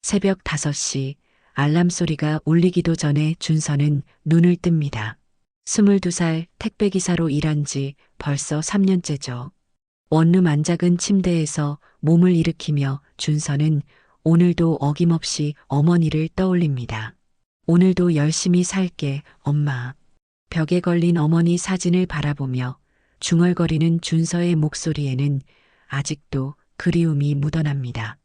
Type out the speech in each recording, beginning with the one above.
새벽 5시 알람 소리가 울리기도 전에 준서는 눈을 뜹니다. 22살 택배기사로 일한 지 벌써 3년째죠. 원룸 안작은 침대에서 몸을 일으키며 준서는 오늘도 어김없이 어머니를 떠올립니다. 오늘도 열심히 살게, 엄마. 벽에 걸린 어머니 사진을 바라보며 중얼거리는 준서의 목소리에는 아직도 그리움이 묻어납니다.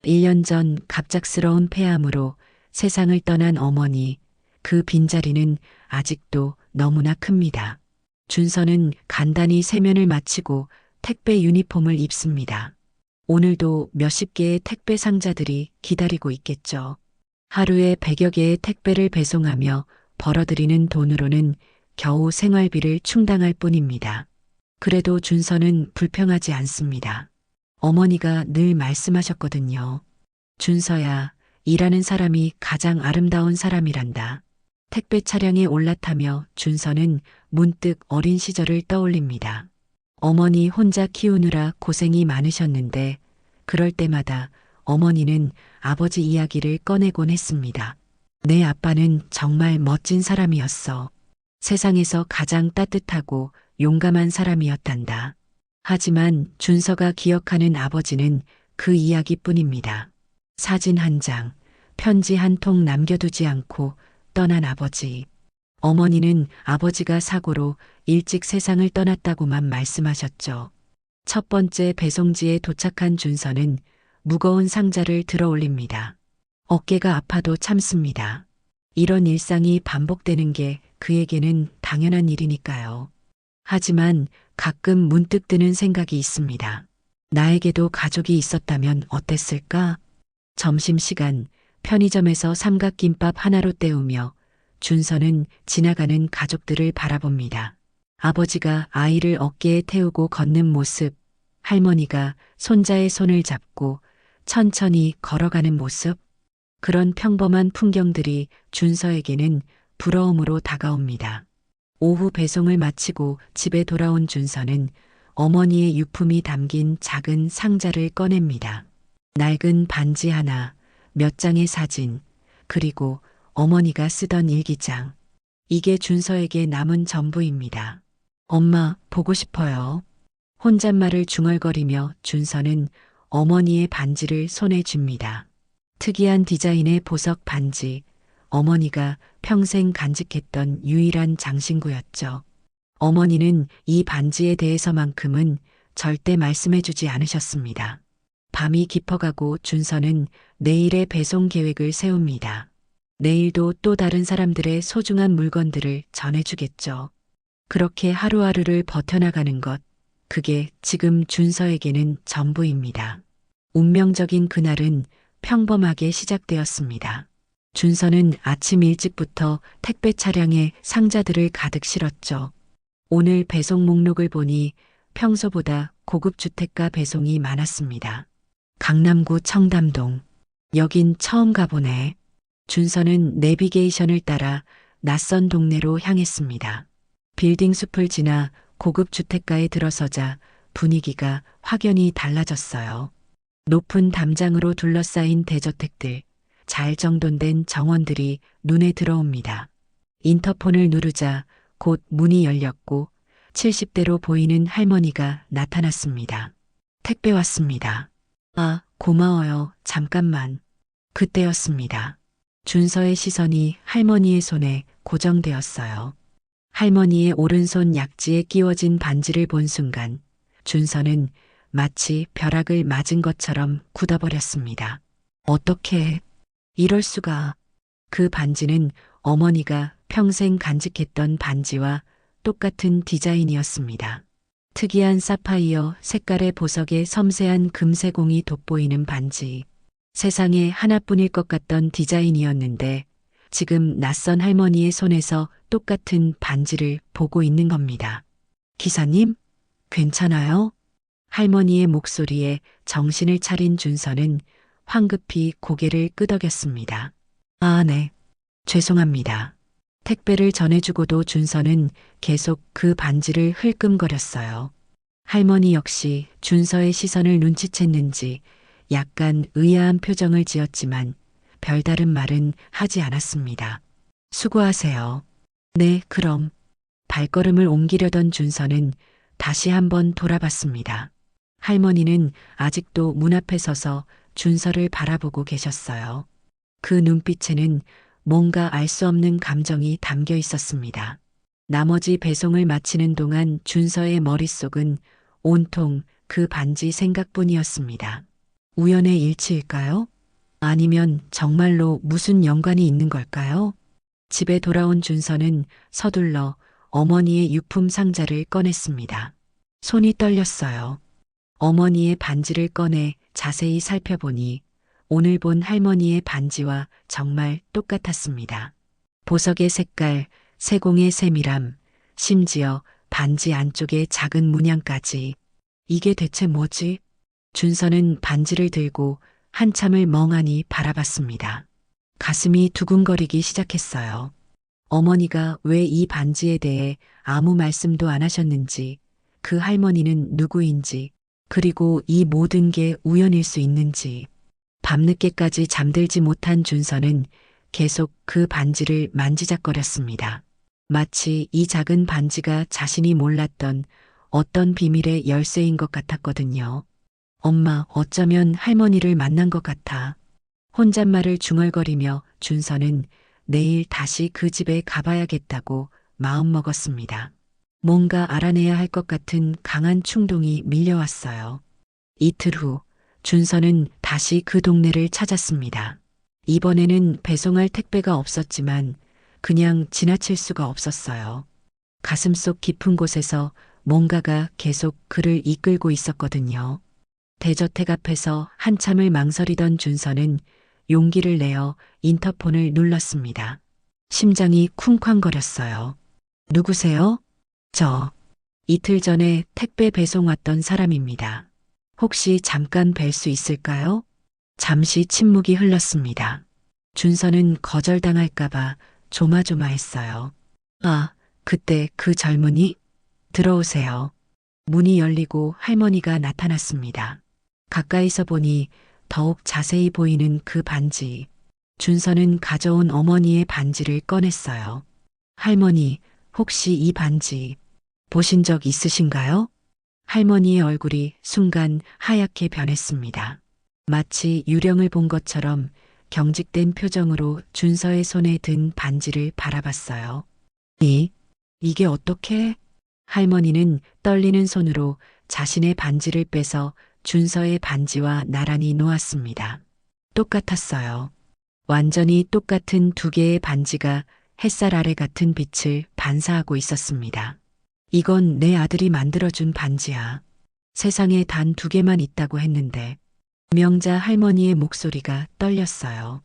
1년 전 갑작스러운 폐암으로 세상을 떠난 어머니, 그 빈자리는 아직도 너무나 큽니다. 준서는 간단히 세면을 마치고 택배 유니폼을 입습니다. 오늘도 몇십 개의 택배 상자들이 기다리고 있겠죠. 하루에 100여 개의 택배를 배송하며 벌어들이는 돈으로는 겨우 생활비를 충당할 뿐입니다. 그래도 준서는 불평하지 않습니다. 어머니가 늘 말씀하셨거든요. 준서야, 일하는 사람이 가장 아름다운 사람이란다. 택배 차량에 올라타며 준서는 문득 어린 시절을 떠올립니다. 어머니 혼자 키우느라 고생이 많으셨는데 그럴 때마다 어머니는 아버지 이야기를 꺼내곤 했습니다. 내 아빠는 정말 멋진 사람이었어. 세상에서 가장 따뜻하고 용감한 사람이었단다. 하지만 준서가 기억하는 아버지는 그 이야기뿐입니다. 사진 한 장, 편지 한 통 남겨두지 않고 떠난 아버지. 어머니는 아버지가 사고로 일찍 세상을 떠났다고만 말씀하셨죠. 첫 번째 배송지에 도착한 준서는 무거운 상자를 들어 올립니다. 어깨가 아파도 참습니다. 이런 일상이 반복되는 게 그에게는 당연한 일이니까요. 하지만 가끔 문득 드는 생각이 있습니다. 나에게도 가족이 있었다면 어땠을까? 점심시간 편의점에서 삼각김밥 하나로 때우며 준서는 지나가는 가족들을 바라봅니다. 아버지가 아이를 어깨에 태우고 걷는 모습, 할머니가 손자의 손을 잡고 천천히 걸어가는 모습, 그런 평범한 풍경들이 준서에게는 부러움으로 다가옵니다. 오후 배송을 마치고 집에 돌아온 준서는 어머니의 유품이 담긴 작은 상자를 꺼냅니다. 낡은 반지 하나, 몇 장의 사진, 그리고 어머니가 쓰던 일기장. 이게 준서에게 남은 전부입니다. 엄마, 보고 싶어요. 혼잣말을 중얼거리며 준서는 어머니의 반지를 손에 쥡니다. 특이한 디자인의 보석 반지, 어머니가 평생 간직했던 유일한 장신구였죠. 어머니는 이 반지에 대해서만큼은 절대 말씀해주지 않으셨습니다. 밤이 깊어가고 준서는 내일의 배송 계획을 세웁니다. 내일도 또 다른 사람들의 소중한 물건들을 전해주겠죠. 그렇게 하루하루를 버텨나가는 것, 그게 지금 준서에게는 전부입니다. 운명적인 그날은 평범하게 시작되었습니다. 준서는 아침 일찍부터 택배 차량에 상자들을 가득 실었죠. 오늘 배송 목록을 보니 평소보다 고급 주택가 배송이 많았습니다. 강남구 청담동. 여긴 처음 가보네. 준서는 내비게이션을 따라 낯선 동네로 향했습니다. 빌딩 숲을 지나 고급 주택가에 들어서자 분위기가 확연히 달라졌어요. 높은 담장으로 둘러싸인 대저택들, 잘 정돈된 정원들이 눈에 들어옵니다. 인터폰을 누르자 곧 문이 열렸고 70대로 보이는 할머니가 나타났습니다. 택배 왔습니다. 아, 고마워요. 잠깐만. 그때였습니다. 준서의 시선이 할머니의 손에 고정되었어요. 할머니의 오른손 약지에 끼워진 반지를 본 순간 준서는 마치 벼락을 맞은 것처럼 굳어버렸습니다. 어떻게 이럴 수가. 그 반지는 어머니가 평생 간직했던 반지와 똑같은 디자인이었습니다. 특이한 사파이어 색깔의 보석에 섬세한 금세공이 돋보이는 반지. 세상에 하나뿐일 것 같던 디자인이었는데 지금 낯선 할머니의 손에서 똑같은 반지를 보고 있는 겁니다. 기사님, 괜찮아요? 할머니의 목소리에 정신을 차린 준서는 황급히 고개를 끄덕였습니다. 아, 네. 죄송합니다. 택배를 전해주고도 준서는 계속 그 반지를 흘끔거렸어요. 할머니 역시 준서의 시선을 눈치챘는지 약간 의아한 표정을 지었지만 별다른 말은 하지 않았습니다. 수고하세요. 네, 그럼. 발걸음을 옮기려던 준서는 다시 한번 돌아봤습니다. 할머니는 아직도 문 앞에 서서 준서를 바라보고 계셨어요. 그 눈빛에는 뭔가 알 수 없는 감정이 담겨 있었습니다. 나머지 배송을 마치는 동안 준서의 머릿속은 온통 그 반지 생각뿐이었습니다. 우연의 일치일까요? 아니면 정말로 무슨 연관이 있는 걸까요? 집에 돌아온 준서는 서둘러 어머니의 유품 상자를 꺼냈습니다. 손이 떨렸어요. 어머니의 반지를 꺼내 자세히 살펴보니 오늘 본 할머니의 반지와 정말 똑같았습니다. 보석의 색깔, 세공의 세밀함, 심지어 반지 안쪽의 작은 문양까지. 이게 대체 뭐지? 준서는 반지를 들고 한참을 멍하니 바라봤습니다. 가슴이 두근거리기 시작했어요. 어머니가 왜 이 반지에 대해 아무 말씀도 안 하셨는지, 그 할머니는 누구인지, 그리고 이 모든 게 우연일 수 있는지. 밤늦게까지 잠들지 못한 준서는 계속 그 반지를 만지작거렸습니다. 마치 이 작은 반지가 자신이 몰랐던 어떤 비밀의 열쇠인 것 같았거든요. 엄마, 어쩌면 할머니를 만난 것 같아. 혼잣말을 중얼거리며 준서는 내일 다시 그 집에 가봐야겠다고 마음먹었습니다. 뭔가 알아내야 할 것 같은 강한 충동이 밀려왔어요. 이틀 후, 준서는 다시 그 동네를 찾았습니다. 이번에는 배송할 택배가 없었지만 그냥 지나칠 수가 없었어요. 가슴속 깊은 곳에서 뭔가가 계속 그를 이끌고 있었거든요. 대저택 앞에서 한참을 망설이던 준서는 용기를 내어 인터폰을 눌렀습니다. 심장이 쿵쾅거렸어요. 누구세요? 저, 이틀 전에 택배 배송 왔던 사람입니다. 혹시 잠깐 뵐 수 있을까요? 잠시 침묵이 흘렀습니다. 준서는 거절당할까봐 조마조마했어요. 아, 그때 그 젊은이? 들어오세요. 문이 열리고 할머니가 나타났습니다. 가까이서 보니 더욱 자세히 보이는 그 반지. 준서는 가져온 어머니의 반지를 꺼냈어요. 할머니, 혹시 이 반지 보신 적 있으신가요? 할머니의 얼굴이 순간 하얗게 변했습니다. 마치 유령을 본 것처럼 경직된 표정으로 준서의 손에 든 반지를 바라봤어요. 이게 어떻게? 할머니는 떨리는 손으로 자신의 반지를 빼서 준서의 반지와 나란히 놓았습니다. 똑같았어요. 완전히 똑같은 두 개의 반지가 햇살 아래 같은 빛을 반사하고 있었습니다. 이건 내 아들이 만들어준 반지야. 세상에 단 두 개만 있다고 했는데. 명자 할머니의 목소리가 떨렸어요.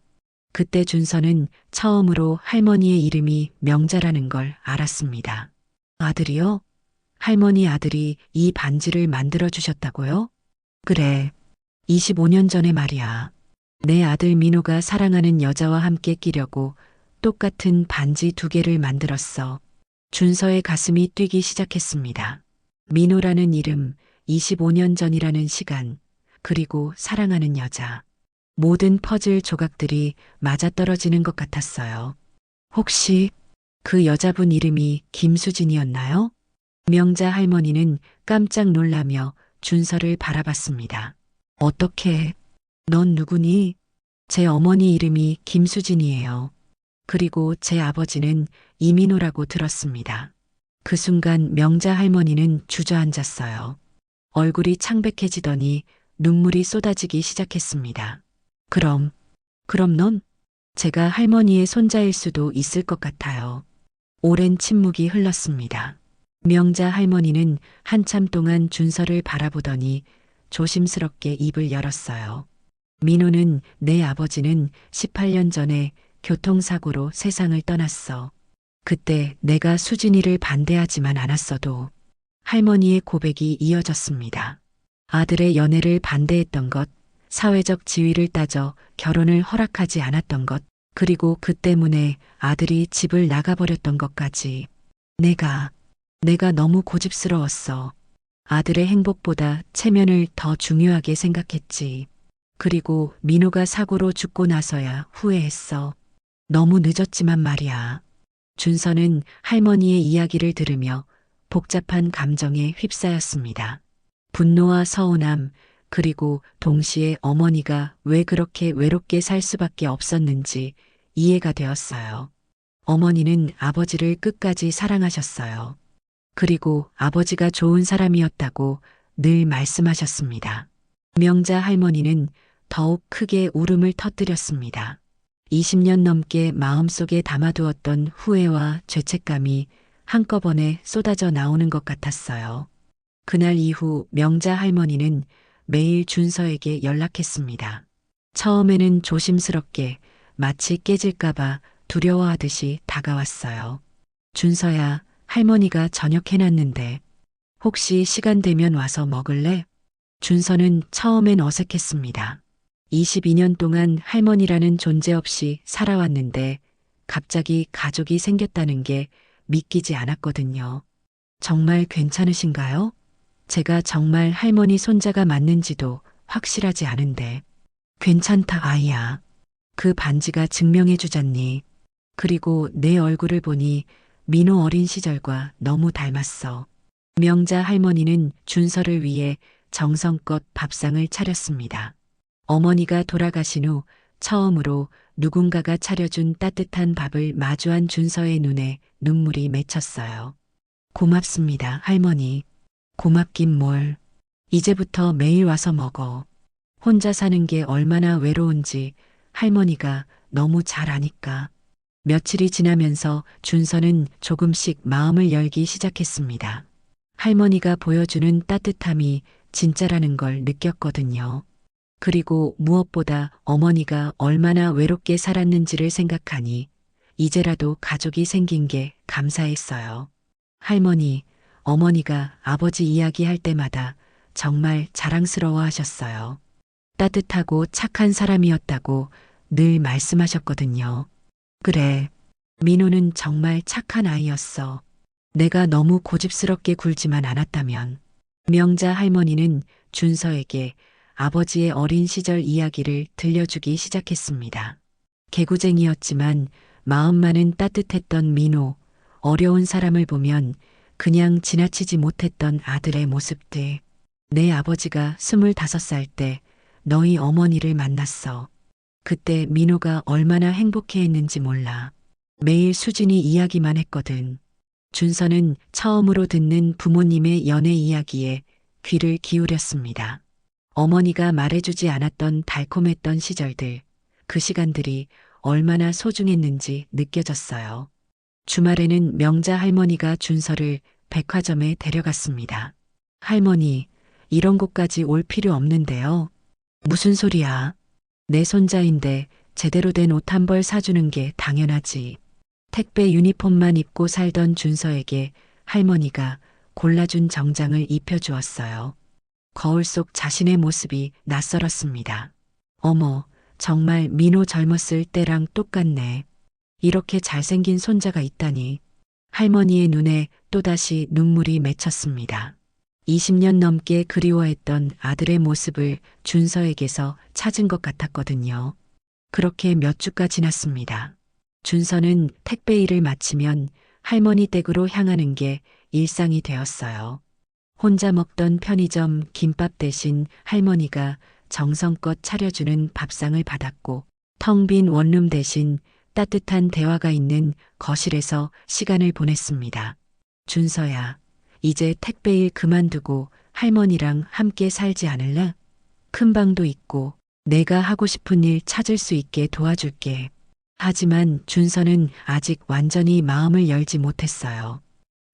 그때 준서는 처음으로 할머니의 이름이 명자라는 걸 알았습니다. 아들이요? 할머니 아들이 이 반지를 만들어주셨다고요? 그래. 25년 전에 말이야. 내 아들 민호가 사랑하는 여자와 함께 끼려고 똑같은 반지 두 개를 만들었어. 준서의 가슴이 뛰기 시작했습니다. 민호라는 이름, 25년 전이라는 시간, 그리고 사랑하는 여자. 모든 퍼즐 조각들이 맞아떨어지는 것 같았어요. 혹시 그 여자분 이름이 김수진이었나요? 명자 할머니는 깜짝 놀라며 준서를 바라봤습니다. 어떻게? 넌 누구니? 제 어머니 이름이 김수진이에요. 그리고 제 아버지는 이민호라고 들었습니다. 그 순간 명자 할머니는 주저앉았어요. 얼굴이 창백해지더니 눈물이 쏟아지기 시작했습니다. 그럼 넌? 제가 할머니의 손자일 수도 있을 것 같아요. 오랜 침묵이 흘렀습니다. 명자 할머니는 한참 동안 준서를 바라보더니 조심스럽게 입을 열었어요. 민호는 내 아버지는 18년 전에 교통사고로 세상을 떠났어. 그때 내가 수진이를 반대하지만 않았어도 할머니의 고백이 이어졌습니다. 아들의 연애를 반대했던 것, 사회적 지위를 따져 결혼을 허락하지 않았던 것, 그리고 그 때문에 아들이 집을 나가버렸던 것까지. 내가 너무 고집스러웠어. 아들의 행복보다 체면을 더 중요하게 생각했지. 그리고 민호가 사고로 죽고 나서야 후회했어. 너무 늦었지만 말이야. 준서는 할머니의 이야기를 들으며 복잡한 감정에 휩싸였습니다. 분노와 서운함, 그리고 동시에 어머니가 왜 그렇게 외롭게 살 수밖에 없었는지 이해가 되었어요. 어머니는 아버지를 끝까지 사랑하셨어요. 그리고 아버지가 좋은 사람이었다고 늘 말씀하셨습니다. 명자 할머니는 더욱 크게 울음을 터뜨렸습니다. 20년 넘게 마음속에 담아두었던 후회와 죄책감이 한꺼번에 쏟아져 나오는 것 같았어요. 그날 이후 명자 할머니는 매일 준서에게 연락했습니다. 처음에는 조심스럽게 마치 깨질까봐 두려워하듯이 다가왔어요. 준서야, 할머니가 저녁 해놨는데 혹시 시간 되면 와서 먹을래? 준서는 처음엔 어색했습니다. 22년 동안 할머니라는 존재 없이 살아왔는데 갑자기 가족이 생겼다는 게 믿기지 않았거든요. 정말 괜찮으신가요? 제가 정말 할머니 손자가 맞는지도 확실하지 않은데. 괜찮다, 아이야. 그 반지가 증명해 주잖니. 그리고 내 얼굴을 보니 민호 어린 시절과 너무 닮았어. 명자 할머니는 준서를 위해 정성껏 밥상을 차렸습니다. 어머니가 돌아가신 후 처음으로 누군가가 차려준 따뜻한 밥을 마주한 준서의 눈에 눈물이 맺혔어요. 고맙습니다, 할머니. 고맙긴 뭘. 이제부터 매일 와서 먹어. 혼자 사는 게 얼마나 외로운지 할머니가 너무 잘 아니까. 며칠이 지나면서 준서는 조금씩 마음을 열기 시작했습니다. 할머니가 보여주는 따뜻함이 진짜라는 걸 느꼈거든요. 그리고 무엇보다 어머니가 얼마나 외롭게 살았는지를 생각하니 이제라도 가족이 생긴 게 감사했어요. 할머니, 어머니가 아버지 이야기할 때마다 정말 자랑스러워 하셨어요. 따뜻하고 착한 사람이었다고 늘 말씀하셨거든요. 그래, 민호는 정말 착한 아이였어. 내가 너무 고집스럽게 굴지만 않았다면. 명자 할머니는 준서에게 아버지의 어린 시절 이야기를 들려주기 시작했습니다. 개구쟁이였지만 마음만은 따뜻했던 민호, 어려운 사람을 보면 그냥 지나치지 못했던 아들의 모습들. 내 아버지가 25살 때 너희 어머니를 만났어. 그때 민호가 얼마나 행복해했는지 몰라. 매일 수진이 이야기만 했거든. 준서는 처음으로 듣는 부모님의 연애 이야기에 귀를 기울였습니다. 어머니가 말해주지 않았던 달콤했던 시절들, 그 시간들이 얼마나 소중했는지 느껴졌어요. 주말에는 명자 할머니가 준서를 백화점에 데려갔습니다. 할머니, 이런 곳까지 올 필요 없는데요. 무슨 소리야? 내 손자인데 제대로 된 옷 한 벌 사주는 게 당연하지. 택배 유니폼만 입고 살던 준서에게 할머니가 골라준 정장을 입혀주었어요. 거울 속 자신의 모습이 낯설었습니다. 어머, 정말 민호 젊었을 때랑 똑같네. 이렇게 잘생긴 손자가 있다니. 할머니의 눈에 또다시 눈물이 맺혔습니다. 20년 넘게 그리워했던 아들의 모습을 준서에게서 찾은 것 같았거든요. 그렇게 몇 주가 지났습니다. 준서는 택배 일을 마치면 할머니 댁으로 향하는 게 일상이 되었어요. 혼자 먹던 편의점 김밥 대신 할머니가 정성껏 차려주는 밥상을 받았고 텅 빈 원룸 대신 따뜻한 대화가 있는 거실에서 시간을 보냈습니다. 준서야, 이제 택배 일 그만두고 할머니랑 함께 살지 않을래? 큰 방도 있고 내가 하고 싶은 일 찾을 수 있게 도와줄게. 하지만 준서는 아직 완전히 마음을 열지 못했어요.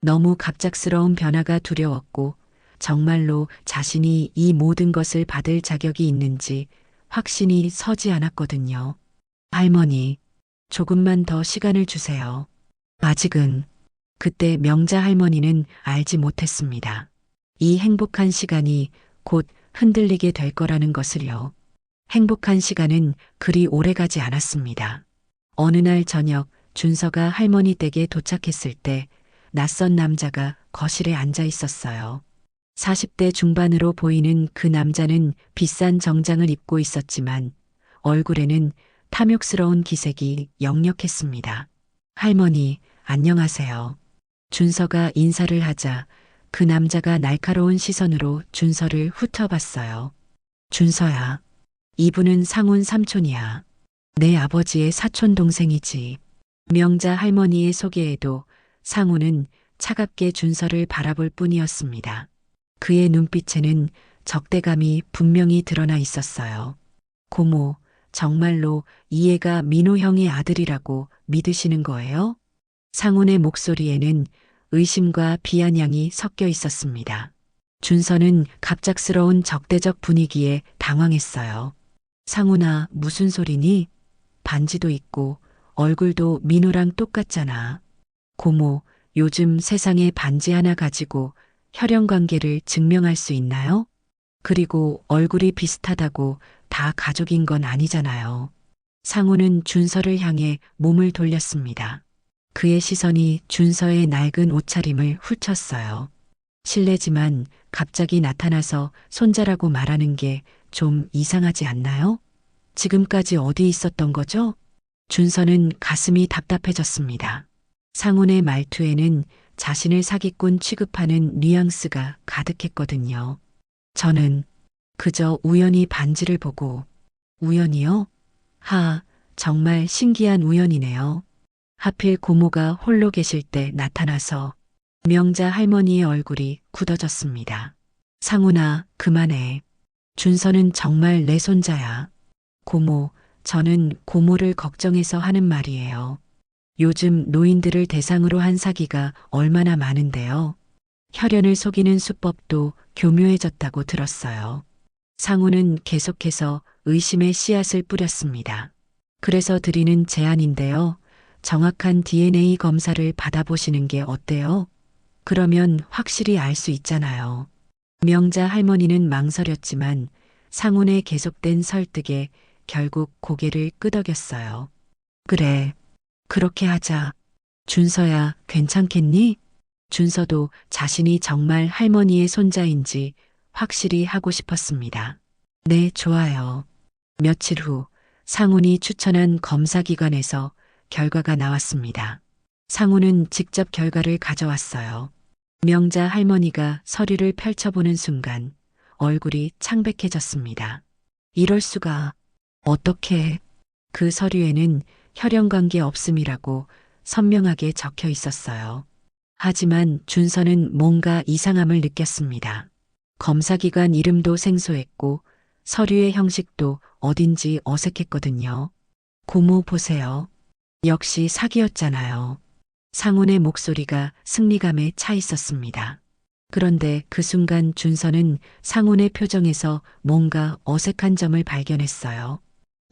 너무 갑작스러운 변화가 두려웠고 정말로 자신이 이 모든 것을 받을 자격이 있는지 확신이 서지 않았거든요. 할머니, 조금만 더 시간을 주세요. 아직은. 그때 명자 할머니는 알지 못했습니다. 이 행복한 시간이 곧 흔들리게 될 거라는 것을요. 행복한 시간은 그리 오래가지 않았습니다. 어느 날 저녁 준서가 할머니 댁에 도착했을 때 낯선 남자가 거실에 앉아 있었어요. 40대 중반으로 보이는 그 남자는 비싼 정장을 입고 있었지만 얼굴에는 탐욕스러운 기색이 역력했습니다. 할머니, 안녕하세요. 준서가 인사를 하자 그 남자가 날카로운 시선으로 준서를 훑어봤어요. 준서야, 이분은 상훈 삼촌이야. 내 아버지의 사촌 동생이지. 명자 할머니의 소개에도 상훈은 차갑게 준서를 바라볼 뿐이었습니다. 그의 눈빛에는 적대감이 분명히 드러나 있었어요. 고모, 정말로 이 애가 민호 형의 아들이라고 믿으시는 거예요? 상훈의 목소리에는 의심과 비아냥이 섞여 있었습니다. 준서는 갑작스러운 적대적 분위기에 당황했어요. 상훈아, 무슨 소리니? 반지도 있고 얼굴도 민호랑 똑같잖아. 고모, 요즘 세상에 반지 하나 가지고 혈연 관계를 증명할 수 있나요? 그리고 얼굴이 비슷하다고 다 가족인 건 아니잖아요. 상우는 준서를 향해 몸을 돌렸습니다. 그의 시선이 준서의 낡은 옷차림을 훑었어요. 실례지만 갑자기 나타나서 손자라고 말하는 게 좀 이상하지 않나요? 지금까지 어디 있었던 거죠? 준서는 가슴이 답답해졌습니다. 상훈의 말투에는 자신을 사기꾼 취급하는 뉘앙스가 가득했거든요. 저는 그저 우연히 반지를 보고, 우연이요? 정말 신기한 우연이네요. 하필 고모가 홀로 계실 때 나타나서 명자 할머니의 얼굴이 굳어졌습니다. 상훈아, 그만해. 준서는 정말 내 손자야. 고모, 저는 고모를 걱정해서 하는 말이에요. 요즘 노인들을 대상으로 한 사기가 얼마나 많은데요. 혈연을 속이는 수법도 교묘해졌다고 들었어요. 상우는 계속해서 의심의 씨앗을 뿌렸습니다. 그래서 드리는 제안인데요. 정확한 DNA 검사를 받아보시는 게 어때요? 그러면 확실히 알 수 있잖아요. 명자 할머니는 망설였지만 상훈의 계속된 설득에 결국 고개를 끄덕였어요. 그래, 그렇게 하자. 준서야, 괜찮겠니? 준서도 자신이 정말 할머니의 손자인지 확실히 하고 싶었습니다. 네, 좋아요. 며칠 후 상훈이 추천한 검사기관에서 결과가 나왔습니다. 상훈은 직접 결과를 가져왔어요. 명자 할머니가 서류를 펼쳐보는 순간 얼굴이 창백해졌습니다. 이럴 수가. 어떻게. 그 서류에는 혈연 관계 없음이라고 선명하게 적혀 있었어요. 하지만 준서는 뭔가 이상함을 느꼈습니다. 검사기관 이름도 생소했고 서류의 형식도 어딘지 어색했거든요. 고모 보세요. 역시 사기였잖아요. 상훈의 목소리가 승리감에 차 있었습니다. 그런데 그 순간 준서는 상훈의 표정에서 뭔가 어색한 점을 발견했어요.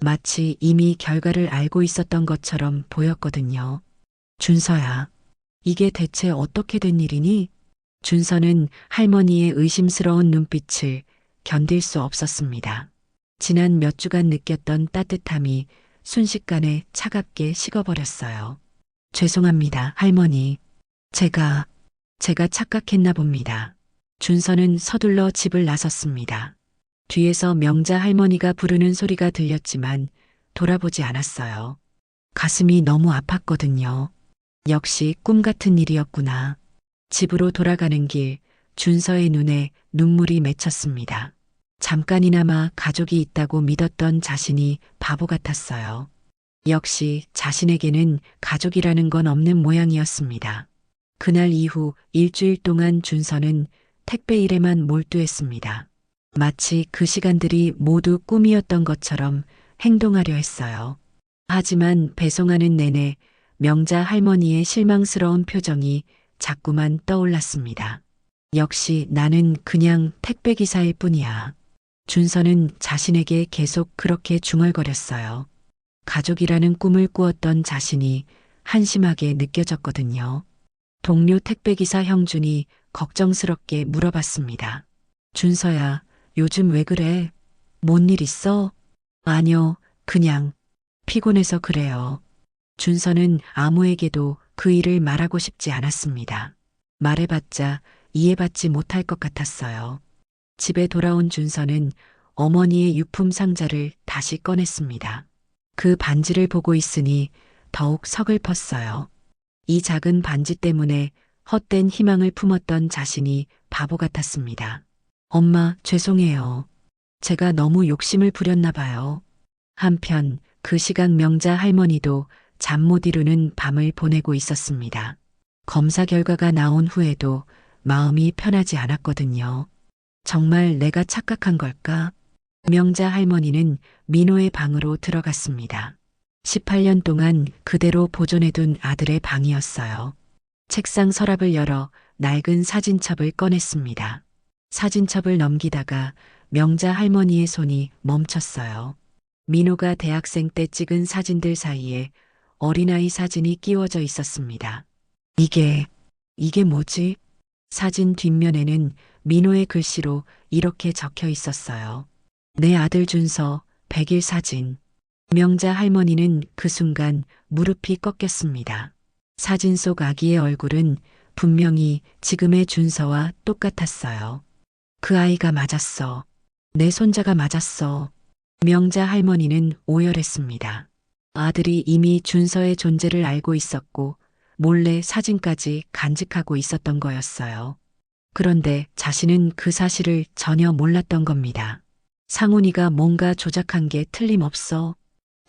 마치 이미 결과를 알고 있었던 것처럼 보였거든요. 준서야, 이게 대체 어떻게 된 일이니? 준서는 할머니의 의심스러운 눈빛을 견딜 수 없었습니다. 지난 몇 주간 느꼈던 따뜻함이 순식간에 차갑게 식어버렸어요. 죄송합니다, 할머니. 제가 착각했나 봅니다. 준서는 서둘러 집을 나섰습니다. 뒤에서 명자 할머니가 부르는 소리가 들렸지만 돌아보지 않았어요. 가슴이 너무 아팠거든요. 역시 꿈 같은 일이었구나. 집으로 돌아가는 길, 준서의 눈에 눈물이 맺혔습니다. 잠깐이나마 가족이 있다고 믿었던 자신이 바보 같았어요. 역시 자신에게는 가족이라는 건 없는 모양이었습니다. 그날 이후 일주일 동안 준서는 택배 일에만 몰두했습니다. 마치 그 시간들이 모두 꿈이었던 것처럼 행동하려 했어요. 하지만 배송하는 내내 명자 할머니의 실망스러운 표정이 자꾸만 떠올랐습니다. 역시 나는 그냥 택배기사일 뿐이야. 준서는 자신에게 계속 그렇게 중얼거렸어요. 가족이라는 꿈을 꾸었던 자신이 한심하게 느껴졌거든요. 동료 택배기사 형준이 걱정스럽게 물어봤습니다. 준서야, 요즘 왜 그래? 뭔 일 있어? 아니요, 그냥 피곤해서 그래요. 준서는 아무에게도 그 일을 말하고 싶지 않았습니다. 말해봤자 이해받지 못할 것 같았어요. 집에 돌아온 준서는 어머니의 유품 상자를 다시 꺼냈습니다. 그 반지를 보고 있으니 더욱 서글펐어요. 이 작은 반지 때문에 헛된 희망을 품었던 자신이 바보 같았습니다. 엄마, 죄송해요. 제가 너무 욕심을 부렸나 봐요. 한편 그 시각 명자 할머니도 잠 못 이루는 밤을 보내고 있었습니다. 검사 결과가 나온 후에도 마음이 편하지 않았거든요. 정말 내가 착각한 걸까? 명자 할머니는 민호의 방으로 들어갔습니다. 18년 동안 그대로 보존해둔 아들의 방이었어요. 책상 서랍을 열어 낡은 사진첩을 꺼냈습니다. 사진첩을 넘기다가 명자 할머니의 손이 멈췄어요. 민호가 대학생 때 찍은 사진들 사이에 어린아이 사진이 끼워져 있었습니다. 이게 뭐지? 사진 뒷면에는 민호의 글씨로 이렇게 적혀 있었어요. 내 아들 준서 100일 사진. 명자 할머니는 그 순간 무릎이 꺾였습니다. 사진 속 아기의 얼굴은 분명히 지금의 준서와 똑같았어요. 그 아이가 맞았어. 내 손자가 맞았어. 명자 할머니는 오열했습니다. 아들이 이미 준서의 존재를 알고 있었고 몰래 사진까지 간직하고 있었던 거였어요. 그런데 자신은 그 사실을 전혀 몰랐던 겁니다. 상훈이가 뭔가 조작한 게 틀림없어.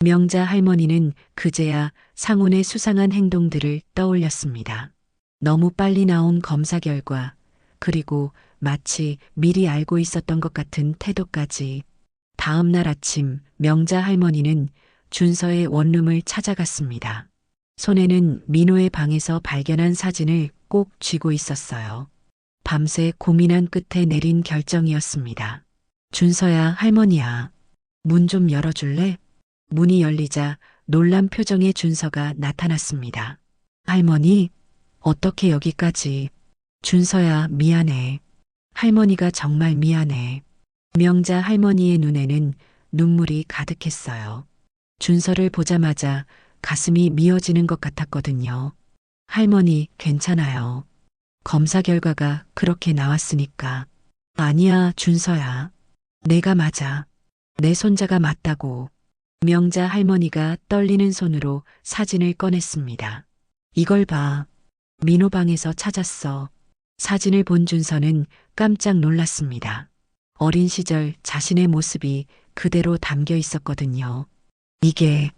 명자 할머니는 그제야 상훈의 수상한 행동들을 떠올렸습니다. 너무 빨리 나온 검사 결과, 그리고 마치 미리 알고 있었던 것 같은 태도까지. 다음 날 아침 명자 할머니는 준서의 원룸을 찾아갔습니다. 손에는 민호의 방에서 발견한 사진을 꼭 쥐고 있었어요. 밤새 고민한 끝에 내린 결정이었습니다. 준서야, 할머니야. 문 좀 열어줄래? 문이 열리자 놀란 표정의 준서가 나타났습니다. 할머니, 어떻게 여기까지? 준서야, 미안해. 할머니가 정말 미안해. 명자 할머니의 눈에는 눈물이 가득했어요. 준서를 보자마자 가슴이 미어지는 것 같았거든요. 할머니, 괜찮아요. 검사 결과가 그렇게 나왔으니까. 아니야, 준서야. 내가 맞아. 내 손자가 맞다고. 명자 할머니가 떨리는 손으로 사진을 꺼냈습니다. 이걸 봐. 민호 방에서 찾았어. 사진을 본 준서는 깜짝 놀랐습니다. 어린 시절 자신의 모습이 그대로 담겨 있었거든요. 이게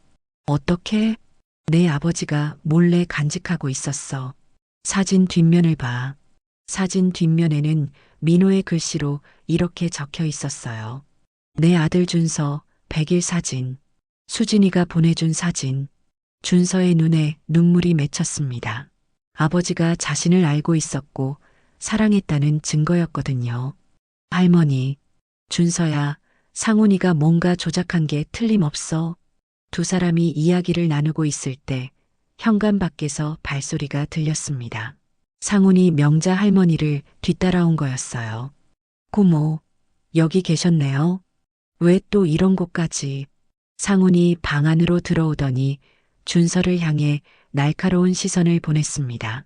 어떻게? 내 아버지가 몰래 간직하고 있었어. 사진 뒷면을 봐. 사진 뒷면에는 민호의 글씨로 이렇게 적혀 있었어요. 내 아들 준서 100일 사진. 수진이가 보내준 사진. 준서의 눈에 눈물이 맺혔습니다. 아버지가 자신을 알고 있었고 사랑했다는 증거였거든요. 할머니, 준서야, 상훈이가 뭔가 조작한 게 틀림없어. 두 사람이 이야기를 나누고 있을 때 현관 밖에서 발소리가 들렸습니다. 상훈이 명자 할머니를 뒤따라온 거였어요. 고모, 여기 계셨네요. 왜 또 이런 곳까지? 상훈이 방 안으로 들어오더니 준서를 향해 날카로운 시선을 보냈습니다.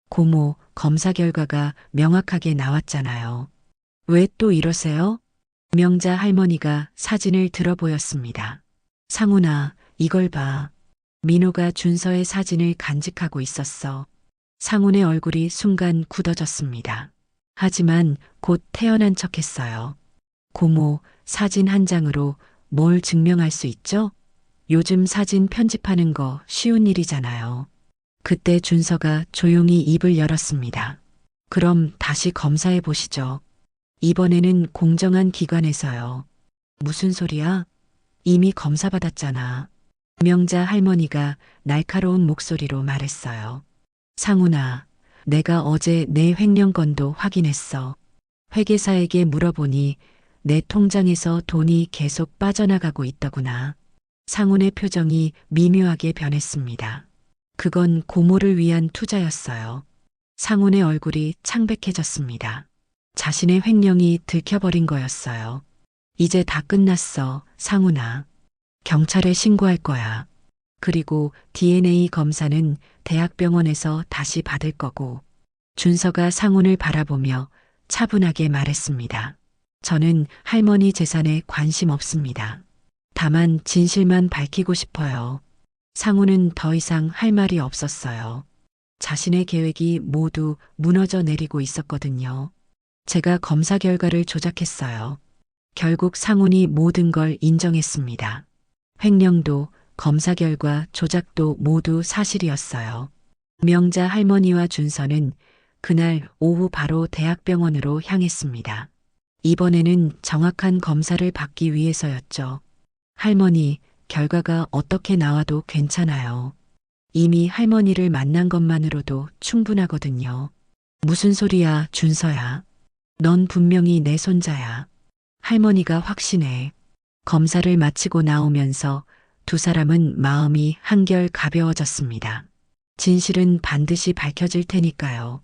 고모, 검사 결과가 명확하게 나왔잖아요. 왜 또 이러세요? 명자 할머니가 사진을 들어 보였습니다. 상훈아, 이걸 봐. 민호가 준서의 사진을 간직하고 있었어. 상훈의 얼굴이 순간 굳어졌습니다. 하지만 곧 태연한 척했어요. 고모, 사진 한 장으로 뭘 증명할 수 있죠? 요즘 사진 편집하는 거 쉬운 일이잖아요. 그때 준서가 조용히 입을 열었습니다. 그럼 다시 검사해 보시죠. 이번에는 공정한 기관에서요. 무슨 소리야? 이미 검사받았잖아. 명자 할머니가 날카로운 목소리로 말했어요. 상훈아, 내가 어제 내 횡령건도 확인했어. 회계사에게 물어보니 내 통장에서 돈이 계속 빠져나가고 있더구나. 상훈의 표정이 미묘하게 변했습니다. 그건 고모를 위한 투자였어요. 상훈의 얼굴이 창백해졌습니다. 자신의 횡령이 들켜버린 거였어요. 이제 다 끝났어, 상훈아. 경찰에 신고할 거야. 그리고 DNA 검사는 대학병원에서 다시 받을 거고. 준서가 상훈을 바라보며 차분하게 말했습니다. 저는 할머니 재산에 관심 없습니다. 다만 진실만 밝히고 싶어요. 상훈은 더 이상 할 말이 없었어요. 자신의 계획이 모두 무너져 내리고 있었거든요. 제가 검사 결과를 조작했어요. 결국 상훈이 모든 걸 인정했습니다. 횡령도 검사 결과 조작도 모두 사실이었어요. 명자 할머니와 준서는 그날 오후 바로 대학병원으로 향했습니다. 이번에는 정확한 검사를 받기 위해서였죠. 할머니, 결과가 어떻게 나와도 괜찮아요. 이미 할머니를 만난 것만으로도 충분하거든요. 무슨 소리야, 준서야. 넌 분명히 내 손자야. 할머니가 확신해. 검사를 마치고 나오면서 두 사람은 마음이 한결 가벼워졌습니다. 진실은 반드시 밝혀질 테니까요.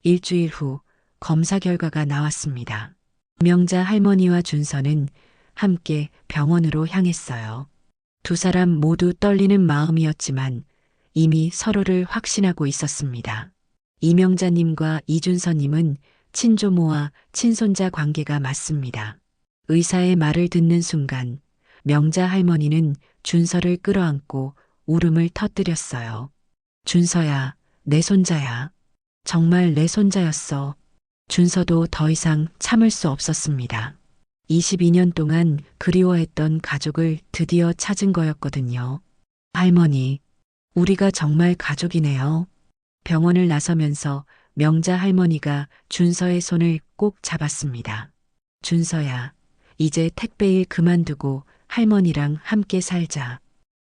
일주일 후 검사 결과가 나왔습니다. 명자 할머니와 준서는 함께 병원으로 향했어요. 두 사람 모두 떨리는 마음이었지만 이미 서로를 확신하고 있었습니다. 이명자님과 이준서님은 친조모와 친손자 관계가 맞습니다. 의사의 말을 듣는 순간 명자 할머니는 준서를 끌어안고 울음을 터뜨렸어요. 준서야, 내 손자야. 정말 내 손자였어. 준서도 더 이상 참을 수 없었습니다. 22년 동안 그리워했던 가족을 드디어 찾은 거였거든요. 할머니, 우리가 정말 가족이네요. 병원을 나서면서 명자 할머니가 준서의 손을 꼭 잡았습니다. 준서야, 이제 택배일 그만두고 할머니랑 함께 살자.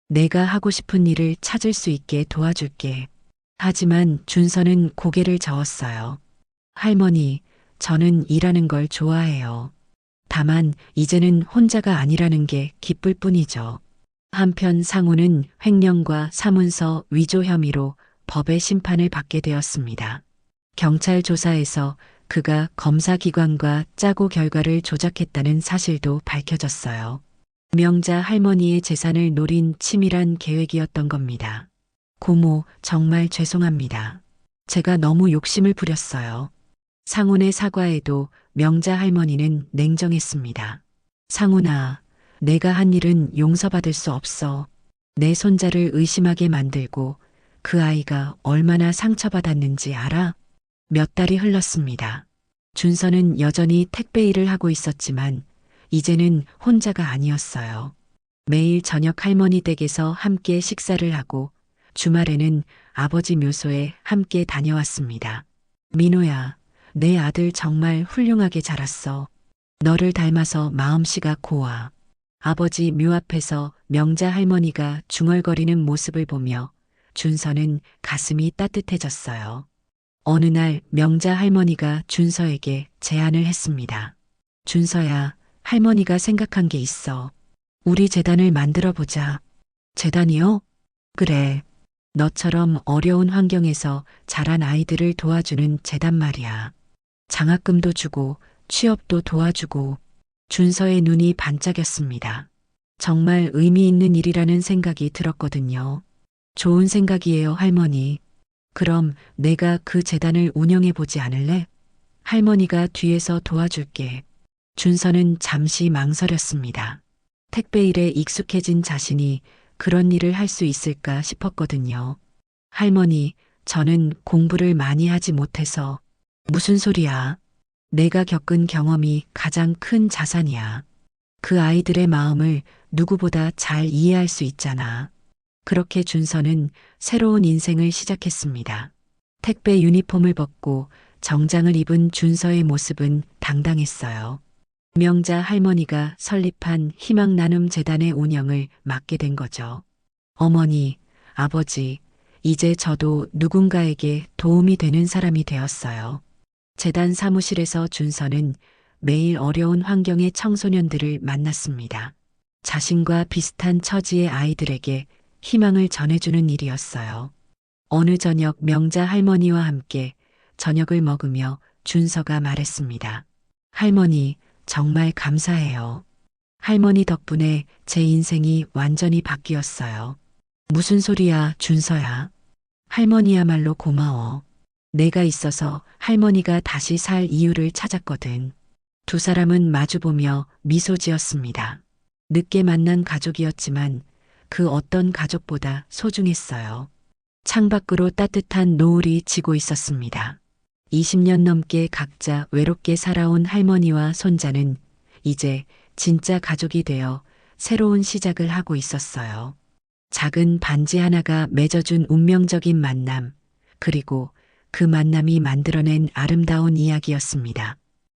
내가 하고 싶은 일을 찾을 수 있게 도와줄게. 하지만 준서는 고개를 저었어요. 할머니, 저는 일하는 걸 좋아해요. 다만 이제는 혼자가 아니라는 게 기쁠 뿐이죠. 한편 상우는 횡령과 사문서 위조 혐의로 법의 심판을 받게 되었습니다. 경찰 조사에서 그가 검사기관과 짜고 결과를 조작했다는 사실도 밝혀졌어요. 명자 할머니의 재산을 노린 치밀한 계획이었던 겁니다. 고모, 정말 죄송합니다. 제가 너무 욕심을 부렸어요. 상훈의 사과에도 명자 할머니는 냉정했습니다. 상훈아, 내가 한 일은 용서받을 수 없어. 내 손자를 의심하게 만들고 그 아이가 얼마나 상처받았는지 알아? 몇 달이 흘렀습니다. 준서는 여전히 택배 일을 하고 있었지만 이제는 혼자가 아니었어요. 매일 저녁 할머니 댁에서 함께 식사를 하고 주말에는 아버지 묘소에 함께 다녀왔습니다. 민호야, 내 아들 정말 훌륭하게 자랐어. 너를 닮아서 마음씨가 고와. 아버지 묘 앞에서 명자 할머니가 중얼거리는 모습을 보며 준서는 가슴이 따뜻해졌어요. 어느 날 명자 할머니가 준서에게 제안을 했습니다. 준서야, 할머니가 생각한 게 있어. 우리 재단을 만들어 보자. 재단이요? 그래. 너처럼 어려운 환경에서 자란 아이들을 도와주는 재단 말이야. 장학금도 주고 취업도 도와주고. 준서의 눈이 반짝였습니다. 정말 의미 있는 일이라는 생각이 들었거든요. 좋은 생각이에요, 할머니. 그럼 내가 그 재단을 운영해 보지 않을래? 할머니가 뒤에서 도와줄게. 준서는 잠시 망설였습니다. 택배 일에 익숙해진 자신이 그런 일을 할 수 있을까 싶었거든요. 할머니, 저는 공부를 많이 하지 못해서. 무슨 소리야? 내가 겪은 경험이 가장 큰 자산이야. 그 아이들의 마음을 누구보다 잘 이해할 수 있잖아. 그렇게 준서는 새로운 인생을 시작했습니다. 택배 유니폼을 벗고 정장을 입은 준서의 모습은 당당했어요. 명자 할머니가 설립한 희망 나눔 재단의 운영을 맡게 된 거죠. 어머니, 아버지, 이제 저도 누군가에게 도움이 되는 사람이 되었어요. 재단 사무실에서 준서는 매일 어려운 환경의 청소년들을 만났습니다. 자신과 비슷한 처지의 아이들에게 희망을 전해주는 일이었어요. 어느 저녁 명자 할머니와 함께 저녁을 먹으며 준서가 말했습니다. 할머니, 정말 감사해요. 할머니 덕분에 제 인생이 완전히 바뀌었어요. 무슨 소리야, 준서야. 할머니야말로 고마워. 내가 있어서 할머니가 다시 살 이유를 찾았거든. 두 사람은 마주보며 미소 지었습니다. 늦게 만난 가족이었지만 그 어떤 가족보다 소중했어요. 창밖으로 따뜻한 노을이 지고 있었습니다. 20년 넘게 각자 외롭게 살아온 할머니와 손자는 이제 진짜 가족이 되어 새로운 시작을 하고 있었어요. 작은 반지 하나가 맺어준 운명적인 만남, 그리고 그 만남이 만들어낸 아름다운 이야기였습니다.